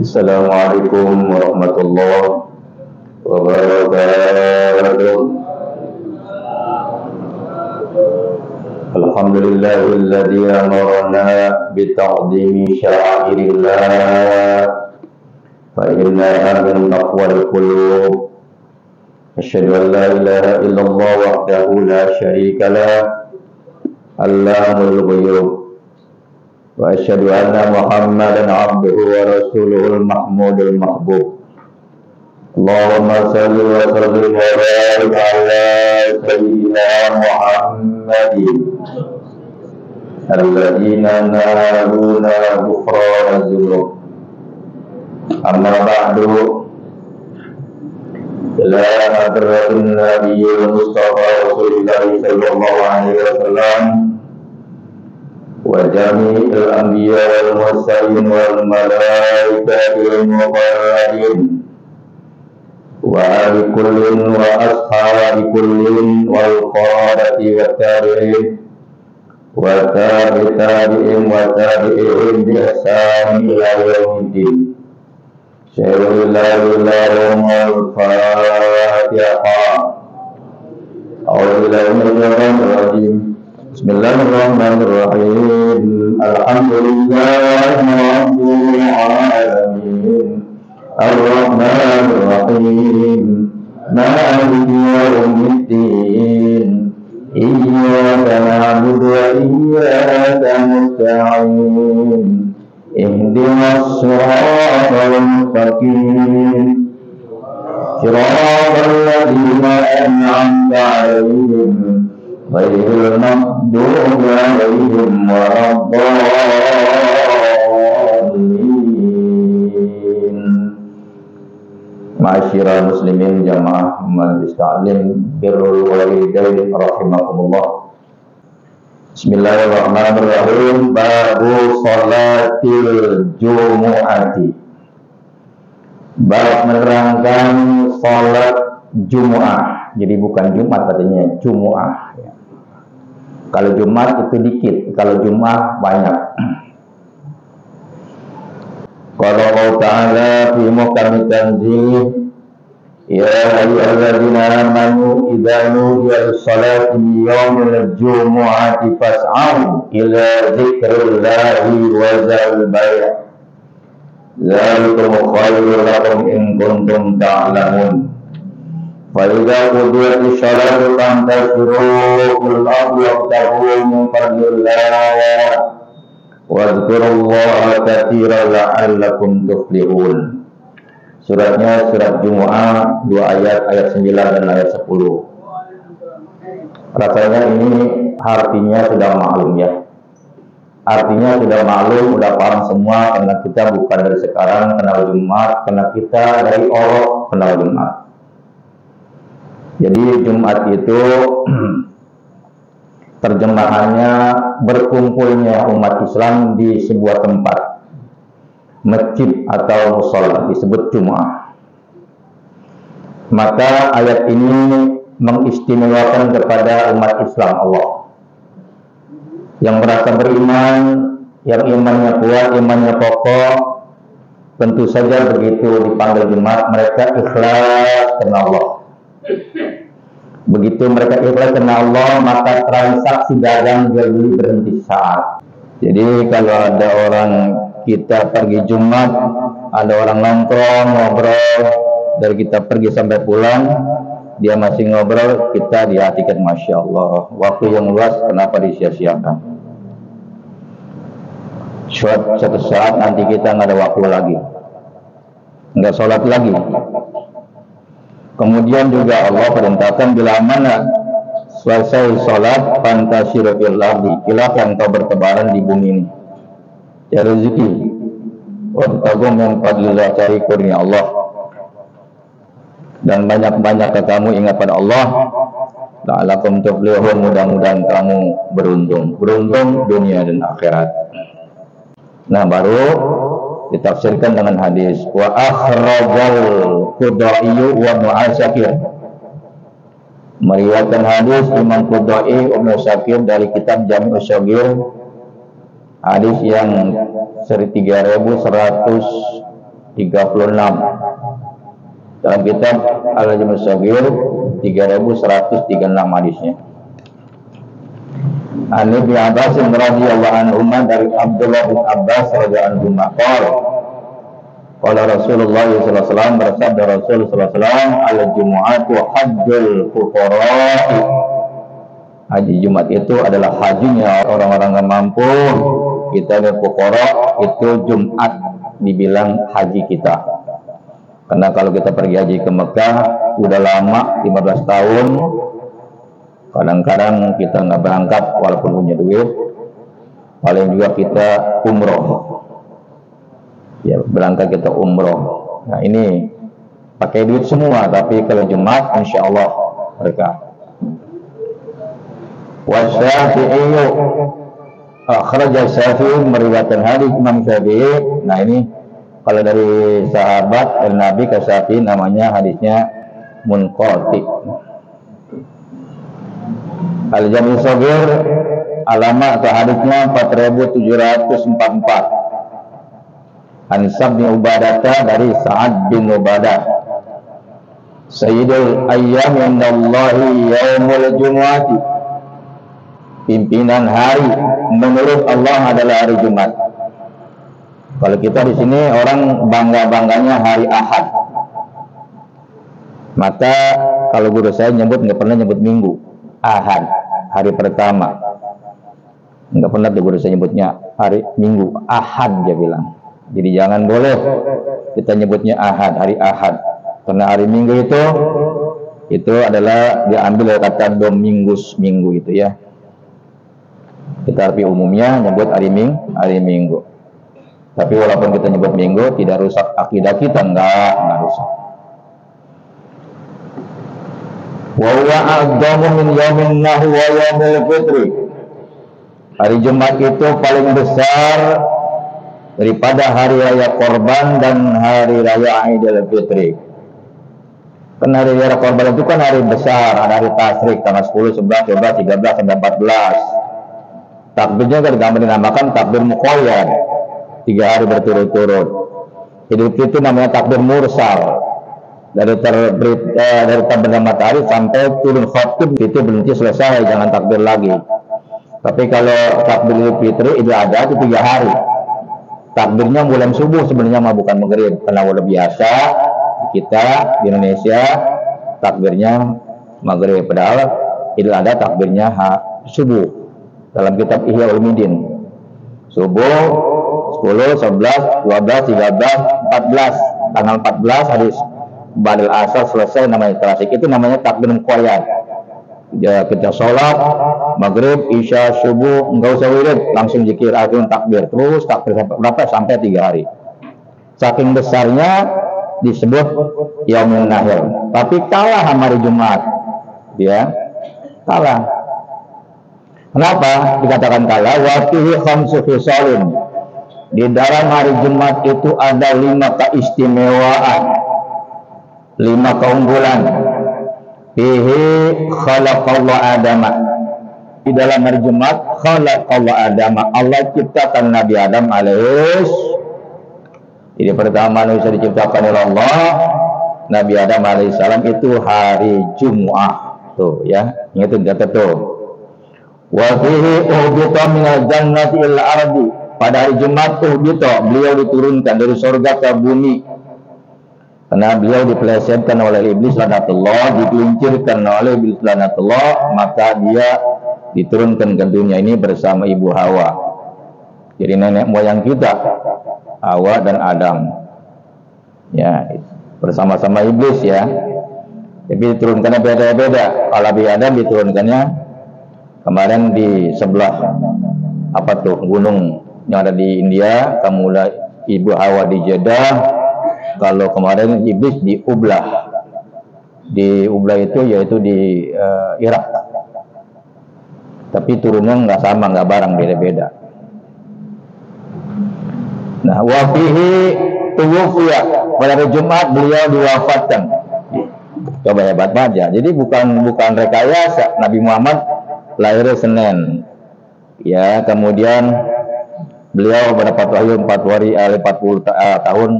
Assalamualaikum warahmatullahi wabarakatuh. Alhamdulillahilladzi amarna bita'zimi sya'airillah fa innaha min taqwal qulub. Asyhadu an la ilaha illallah wahdahu la syarika lah Allahul ghuyub wa asyhadu anna Muhammadan abduhu wa rasuluhul mahmudul mahbub. Allahumma salli wa sallim wa barik ala sayyidina Muhammadin alladzina naluna ghufrana dzunub. Amma ba'du, ila hadratin nabiyil mustafa rasulillah sallallahu alaihi wasallam wa jami'il anbiya wal mursalin wal malaikatil muqarrabin wa ali kullin wa ashabi kullin wal qadati wat tabi'in wa tabi'in wa tabi'in bi ihsan ila yaumiddin. Bismillahirrahmanirrahim. Bismillahirrahmanirrahim. Alhamdulillahi rabbil alamin. Ar-Rahmanir Rahim. Maliki yaumiddin. Iyyaka na'budu wa iyyaka nasta'in. Ihdinas siratal mustaqim. Siratal ladzina an'amta 'alaihim ghairil maghdubi 'alaihim waladdallin. Ma'asyiral muslimin jamaah majelis ta'lim birrul walidain rahimakumullah. Bismillahirrahmanirrahim. Babu sholatil jumu'ati. Bab menerangkan sholat Jumu'ah. Jadi bukan Jumat katanya, Jumu'ah. Kalau Jumat itu dikit, kalau Jumu'ah banyak. Qala Allah Ta'ala fi muhkamit tanzil, ya ayyuhalladzina amanu idza nudiya lis-salati min yaumil jumu'ati fas'au ila dzikrillahi wa zarul bay'. Dzalikum khairul lakum in kuntum ta'lamun. Fa idza qudiyatis shalatu fantashiru fil ardi wabtaghu min fadlillah wadhkurullaha katsiran la'allakum tuflihun. Suratnya surat Jumu'ah 2 ayat 9 dan ayat 10. Rasanya ini artinya sudah maklum ya. Artinya sudah maklum, sudah paham semua, karena kita bukan dari sekarang kenal Jumat, karena kita dari Orok kenal Jumat. Jadi Jumat itu terjemahannya berkumpulnya umat Islam di sebuah tempat, masjid atau mushola, disebut Jumu'ah. Maka ayat ini mengistimewakan kepada umat Islam Allah yang merasa beriman, yang imannya kuat, imannya kokoh. Tentu saja begitu dipanggil Jumat, mereka ikhlas karena Allah. Begitu mereka ikhlas karena Allah, maka transaksi dagang jadi berhenti saat. Jadi kalau ada orang, kita pergi Jumat, ada orang nongkrong, ngobrol, dari kita pergi sampai pulang, dia masih ngobrol, kita dihatikan, Masya Allah, waktu yang luas kenapa disia-siakan. Suatu saat nanti kita nggak ada waktu lagi, nggak sholat lagi. Kemudian juga Allah perintahkan bila mana selesai sholat, fantashiru fil ardi, silakan kau bertebaran di bumi ini, cari rezeki, wabtaghu min fadlillah, cari kurnia Allah, dan banyak-banyak kamu ingat pada Allah, la'allakum tuflihun, mudah-mudahan kamu beruntung dunia dan akhirat. Nah, baru ditafsirkan dengan hadis wa akhrajal Qudai wa Mu'asakir. Meriwayatkan hadis Imam Qudai Ibnu Syakir dari kitab Jami' Usyagir, hadis yang seri 3136. Dalam kitab Al-Jami' Shaghir 3136 hadisnya. An Ibnu Abbas radhiyallahu anhu dari Abdullah bin Abbas radhiyallahu anhu qala qala Rasulullah sallallahu alaihi wasallam, bersabda Rasul sallallahu alaihi wasallam, al-jumu'atu hajjul fuqara. Haji Jumat itu adalah hajinya orang-orang yang mampu. Kita lihat fuqara itu Jumat dibilang haji kita. Karena kalau kita pergi haji ke Mekah udah lama 15 tahun, kadang-kadang kita nggak berangkat walaupun punya duit, paling juga kita umroh. Ya, berangkat kita umroh. Nah, ini pakai duit semua, tapi kalau Jumat insya Allah berkah. Wasyafi'i akhraja Syafi'i meriwayatkan hadis Imam Syafi'i. Nah, ini kalau dari sahabat Nabi ke Syafi'i namanya hadisnya munqati. Al-Jami' Shaghir alamat atau hadisnya 4744. An Sa'd bin Ubadah dari Sa'ad bin Ubadah. Sayyidul ayyam indallahi yaumul jumu'ati. Pimpinan hari menurut Allah adalah hari Jumat. Kalau kita di sini orang bangga-bangganya hari Ahad. Maka kalau guru saya nggak pernah nyebut minggu. Ahad, hari pertama. Nggak pernah guru saya nyebutnya hari Minggu. Ahad dia bilang. Jadi jangan boleh kita nyebutnya Ahad, hari Ahad. Karena hari Minggu itu adalah diambil dari kata domingus, minggu itu ya. Kita arti umumnya nyebut hari Minggu. Tapi walaupun kita nyebut Minggu, tidak rusak akidah kita, enggak rusak. Wa huwa a'dhamu min yaumin nahwi wa yaumil fitri. Hari Jumat itu paling besar daripada hari raya Korban dan hari raya Idul Fitri. Kan hari raya Korban itu kan hari besar, ada hari Tasyrik tanggal 10, 11, 12, 13 sampai 14. Takbirnya kan dinamakan takbir muqayyad, 3 hari berturut-turut. Idul Fitri namanya takbir mursal, dari terbitnya matahari sampai turun khatib itu berhenti selesai, jangan takbir lagi. Tapi kalau takbir Idul Fitri itu ada itu 3 hari. Takbirnya mulai subuh sebenarnya mah bukan maghrib, karena udah biasa kita di Indonesia takbirnya maghrib, padahal Idul Adha takbirnya subuh. Dalam kitab Ihya Ulumuddin, subuh 10, 11, 12, 13, 14. Tanggal 14 hadis Ba'dal Asar selesai namanya Tasyrik. Itu namanya takbir muqayyad. Ya, kita sholat maghrib, isya, subuh, enggak usah wirid, langsung zikir, akhirnya takbir, terus takbir sampai berapa? Sampai 3 hari. Saking besarnya disebut Yaumul Nahar. Tapi kalah sama hari Jumat. Dia kalah. Kenapa dikatakan kalah? Wa fihi khamsu khisalin. Di dalam hari Jumat itu ada 5 keistimewaan, 5 keunggulan. Fihi khalaqallahu Adama. Di dalam hari Jumat khalaqallahu Adama, Allah ciptakan Nabi Adam alaihis. Jadi pertama manusia diciptakan oleh Allah, Nabi Adam alaihissalam itu hari Jumat. Tuh ya, ingat kata tuh. Wa fihi uhbita minal jannati ila ardi. Pada hari Jumat uhbita, beliau diturunkan dari surga ke bumi. Karena beliau dipelesetkan oleh iblis laknatullah, digelincirkan oleh iblis laknatullah, maka dia diturunkan ke dunia ini bersama ibu Hawa. Jadi nenek moyang kita, Hawa dan Adam. Ya, bersama-sama iblis ya. Tapi diturunkannya beda-beda. Kalau Nabi Adam diturunkannya kemarin di sebelah apa tuh gunung yang ada di India, kemudian ibu Hawa di Jeddah. Kalau kemarin iblis di Ublah. Di Ublah itu yaitu di Irak. Tapi turunnya nggak sama, nggak bareng, beda-beda. Nah, wafihi tuwufiya, pada hari Jumat beliau diwafatkan. Coba hebat aja. Jadi bukan rekayasa. Nabi Muhammad lahir Senin, ya, kemudian Beliau mendapat wahyu 40 tahun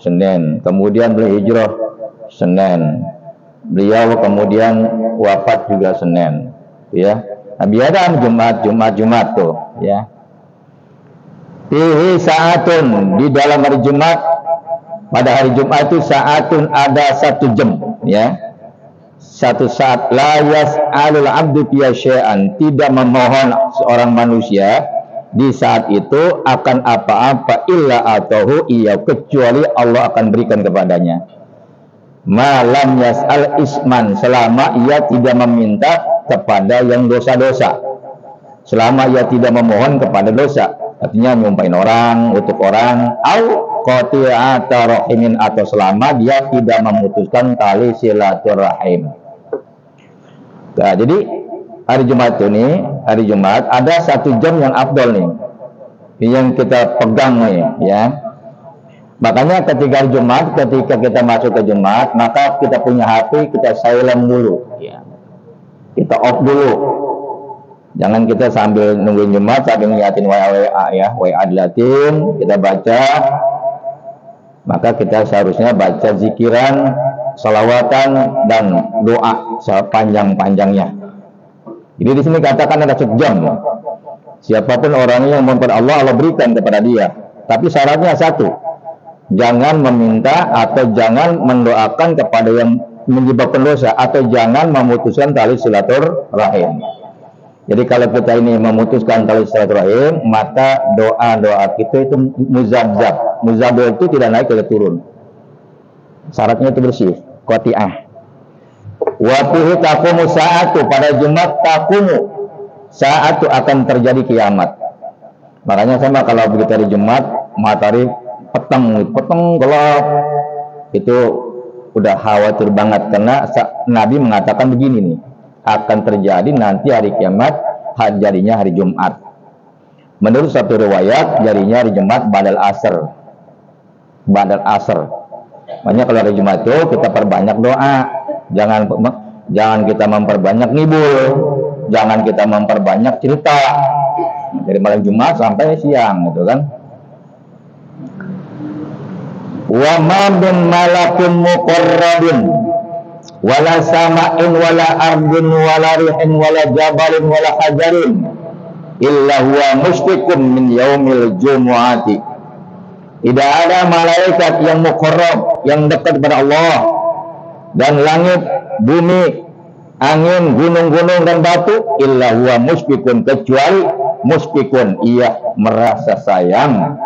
Senin. Kemudian beliau hijrah Senin. Beliau kemudian wafat juga Senin. Ya. Nah, biadaan Jumat tuh, ya. Fihi sa'atun, di dalam hari Jumat, pada hari Jumat itu sa'atun ada 1 jam, ya. 1 saat, la yas'alul abdu fiya syai'an, tidak memohon seorang manusia di saat itu akan apa-apa illa atahu iya, kecuali Allah akan berikan kepadanya. Malam yas'al isman, selama ia tidak meminta kepada yang dosa-dosa, selama ia tidak memohon kepada dosa, artinya nyumpain orang, utuk orang, au qati'ata rahimin, atau selama dia tidak memutuskan tali silaturahim. Nah, jadi hari Jumat ini, hari Jumat ada 1 jam yang afdol nih, yang kita pegang nih, ya. Makanya ketika hari Jumat, ketika kita masuk ke Jumat, maka kita punya HP, kita silent dulu, ya. Kita off dulu. Jangan kita sambil nungguin Jumat, sambil ngeliatin WA ya, WA dilatin, kita baca. Maka kita seharusnya baca zikiran, salawatan, dan doa sepanjang-panjangnya. Jadi di sini katakan ada 1 jam. Siapapun orangnya yang memohon Allah, Allah berikan kepada dia. Tapi syaratnya 1. Jangan meminta atau jangan mendoakan kepada yang menyebabkan dosa, atau jangan memutuskan tali silaturahim. Jadi kalau kita ini memutuskan tali silaturahim, maka doa-doa kita itu muzabzab. Muzabzab itu tidak naik, tidak turun. Syaratnya itu bersih, qati'ah. Wa fihi taqumu sa'atu, pada Jumat taqumu sa'atu, akan terjadi kiamat. Makanya sama kalau begitu hari Jumat, matahari peteng gelap, itu udah khawatir banget, karena Nabi mengatakan begini nih, akan terjadi nanti hari kiamat jadinya hari Jumat. Menurut satu riwayat jadinya hari Jumat badal asr. Makanya kalau hari Jumat itu kita perbanyak doa, jangan kita memperbanyak ngibul, jangan kita memperbanyak cerita dari malam Jumat sampai siang, gitu kan. Wa ma bin malakun muqarrabin wala sama'in wala ardin wala rihin wala jabalin wala hajarin illa huwa mushfiqun min yaumil jumu'ati. Tidak ada malaikat yang muqarrab, yang dekat kepada Allah, dan langit, bumi, angin, gunung-gunung dan batu, illa huwa mushfiqun, kecuali mushfiqun, ia merasa sayang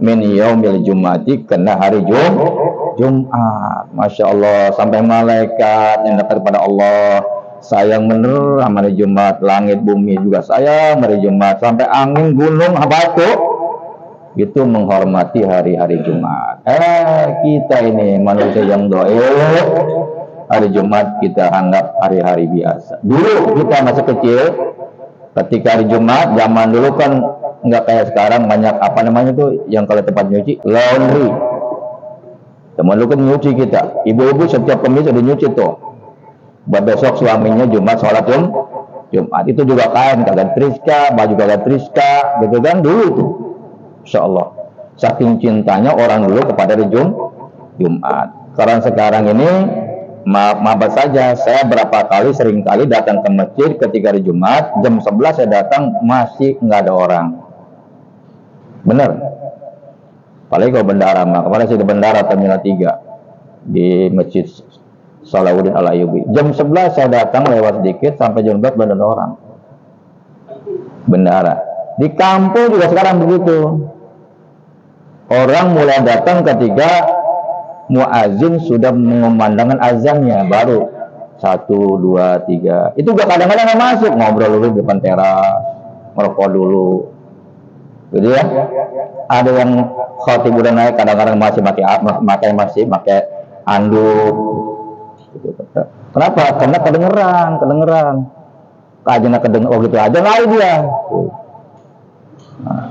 min yaumil jumu'ati, kena hari Jumat. Masya Allah, sampai malaikat yang dekat kepada Allah sayang bener sama hari Jumat, langit bumi juga sayang hari Jumat, sampai angin, gunung, batu itu menghormati hari-hari Jumat. Kita ini manusia yang doa, hari Jumat kita anggap hari-hari biasa. Dulu kita masih kecil, ketika hari Jumat, zaman dulu kan nggak kayak sekarang, banyak apa namanya tuh yang kalau tempat nyuci, laundry. Teman lu kan nyuci kita, ibu-ibu setiap Kamis ada nyuci tuh, buat besok suaminya Jumat sholat Jumat. Itu juga kain kagak triska, baju kagak triska, gitu kan dulu tuh. Insya Allah, saking cintanya orang dulu kepada hari Jumat. Sekarang ini maaf saja, saya sering kali datang ke masjid ketika hari Jumat, jam 11 saya datang masih nggak ada orang. Bener. Apalagi kalau bendara, kemarin saya di bendara Terminal 3 di Masjid Salahuddin Al-Ayyubi. Jam 11 saya datang lewat sedikit, sampai jam 12 belum ada orang. Bendara. Di kampung juga sekarang begitu. Orang mulai datang ketika muazin sudah mengumandangkan azannya, baru 1, 2, 3. Itu juga kadang-kadang nggak masuk, ngobrol dulu di depan teras, merokok dulu, gitu ya. Ada yang khotib udah naik, kadang-kadang masih pakai anduk. Gitu. Kenapa? Karena kedengeran. Kajian kedengeran, gitu aja lari dia. Nah,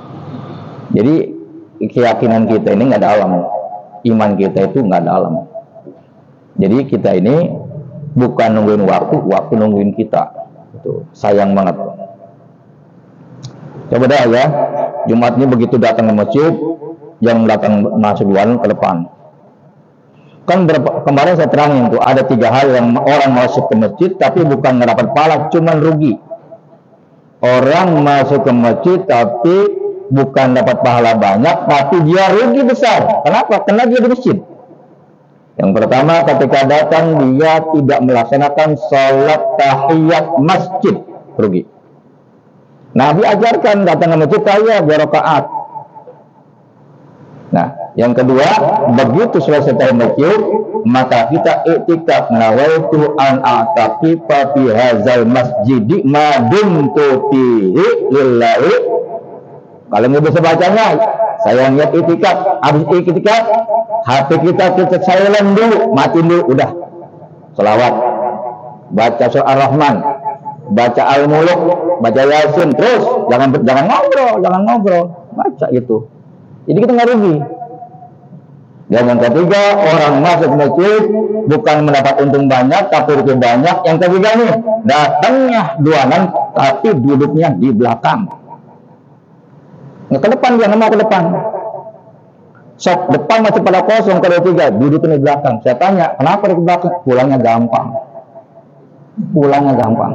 jadi keyakinan kita ini nggak dalam, iman kita itu nggak dalam. Jadi kita ini bukan nungguin waktu nungguin kita. Itu sayang banget. Coba dah ya. Jumat ini begitu datang ke masjid, yang datang masuk duluan ke depan. Kan kemarin saya terangin tuh, ada 3 hal yang orang masuk ke masjid tapi bukan mendapat pahala, cuman rugi. Orang masuk ke masjid tapi bukan dapat pahala banyak, tapi dia rugi besar. Kenapa? Karena dia di masjid. Yang pertama, ketika datang dia tidak melaksanakan sholat tahiyat masjid, rugi. Nabi ajarkan datang ke masjid tahiyat 2 rakaat. Nah, yang kedua, begitu selesai tahiyat masjid, maka kita iktikaf, nawaitu an a'taqifa fi hadzal masjidi ma dumtu fihi lillahi. Kalau nggak bisa bacanya, saya niat iktikaf. Habis iktikaf, HP kita silent dulu, matiin dulu, udah. Selawat, baca surah Ar-Rahman, baca Al-Muluk, baca Yasin, terus jangan ngobrol, baca itu. Jadi kita nggak rugi. Dan yang ketiga, orang masuk masjid bukan mendapat untung banyak, tapi rugi banyak. Yang ketiga nih, datangnya duluan, tapi duduknya di belakang. Nggak ke depan, dia nggak mau ke depan. Sok depan masih pada kosong, kalau 3 duduknya di belakang. Saya tanya, kenapa di belakang? Pulangnya gampang.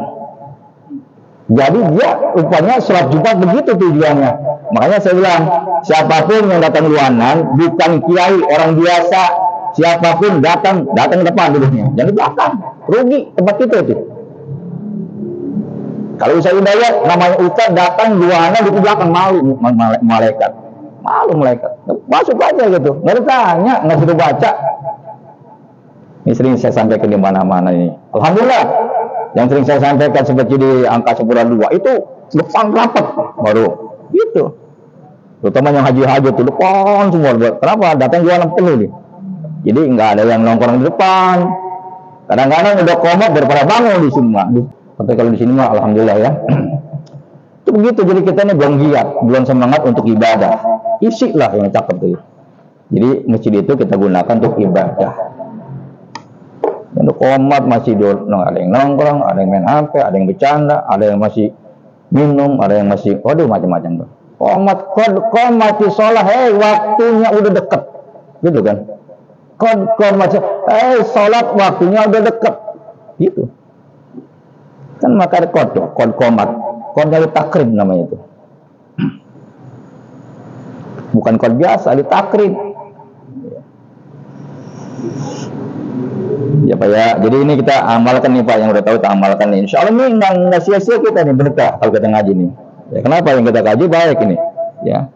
Jadi dia rupanya sholat Jumat begitu tujuannya. Makanya saya bilang, siapapun yang datang luanan, bukan kiai, orang biasa, siapapun datang ke depan duduknya, jangan di belakang, rugi tempat kita itu. Kalau saya Hidayat, namanya Ustaz, datang luanan di belakang, malu malaikat, masuk aja gitu, nggak ditanya, nggak suruh baca. Ini sering saya sampaikan di mana-mana ini. Alhamdulillah, yang sering saya sampaikan seperti di angka 10-2 itu depan rapat baru gitu. Terutama yang haji-haji itu depan semua. Kenapa? Datang jualan penuh nih. Jadi nggak ada yang nongkrong di depan. Kadang-kadang udah komat daripada bangun di sini mah. Tapi kalau di sini mah alhamdulillah ya. Itu begitu. Jadi kita ini belum giat, belum semangat untuk ibadah. Isi lah yang cakep tuh. Jadi masjid itu kita gunakan untuk ibadah. Untuk komat masih ada yang nongkrong, ada yang main HP, ada yang bercanda, ada yang masih minum, ada yang masih waduh macam-macam tuh. Komat di sholat, waktunya udah deket, gitu kan? Komat, sholat waktunya udah deket, gitu. Kan maka ada kod komat, kodnya takrib namanya itu. Bukan kod biasa, takrib. Ya Pak ya, jadi ini kita amalkan nih Pak, yang udah tahu kita amalkan nih. Insya Allah ini nggak sia-sia kita nih berkah kalau kita ngaji nih. Ya, kenapa yang kita kaji baik ini? Ya,